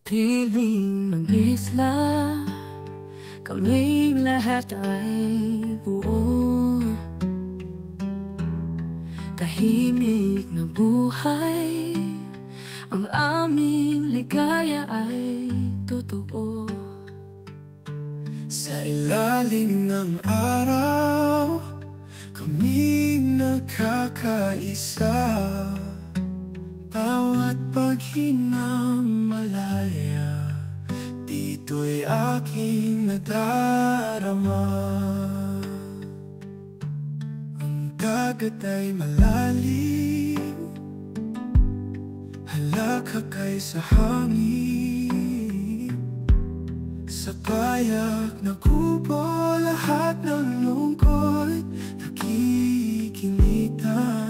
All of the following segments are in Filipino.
Piling ng isla, kaming lahat ay buo. Tahimik na buhay, ang aming ligaya ay totoo. Sa ilalim ng araw, kaming nagkakaisa. Bawat paghinang malaya, dito'y aking nadarama. Ang dagat ay malalim, halakakay sa hangin. Sa payak na kubo, lahat ng lungkot nakikinitan.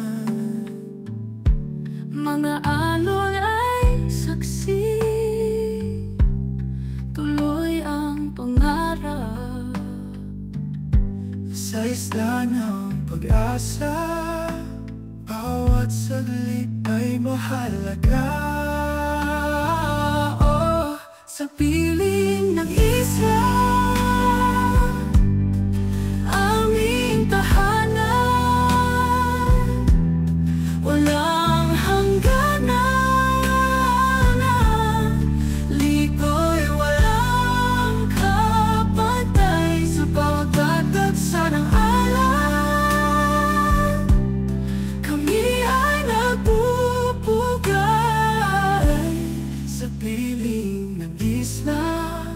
Mga alon ay saksi, tuloy ang pangarap. Sa isla ng pag-asa, bawat saglit ay mahalaga. Oh, sa piling ng isla, aming tahanan. Walang hangganan, liko'y walang kapantay. Sa bawat dagsa ng alon, kami ay nagpupugay. Sa piling ng isla,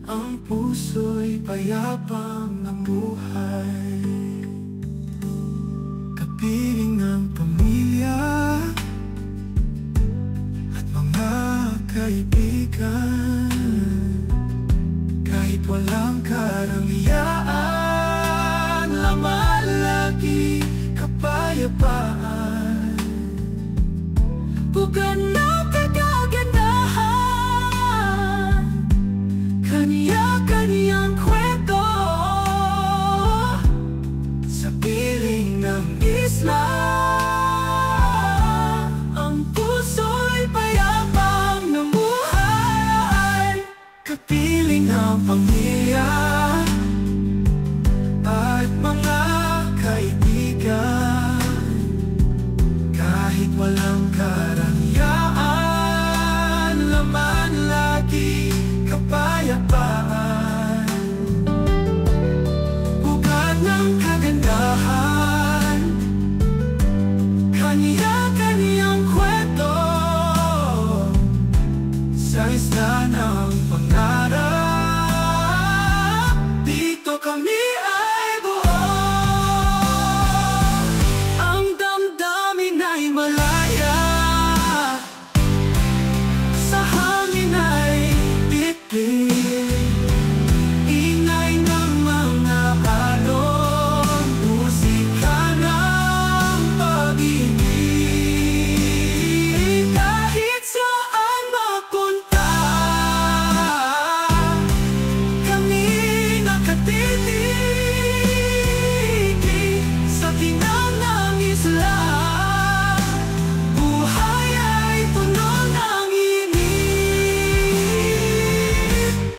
ang puso'y payapang namuhay. Kapiling ng pamilya at mga kaibigan. Kahit walang karangyaan, laman lagi kapayapaan. Bukan ng kagagandahan, kanya-kanyang kwento. Sa piling ng isla, Ang puso'y payapang namuhay. kapiling ng pamilya at mga kaibigan. Kahit walang karangyaan, laman lagi kapayapaan. Ugat ng kagandahan, kanya-kanyang kwento. Sa isla ng pangarap,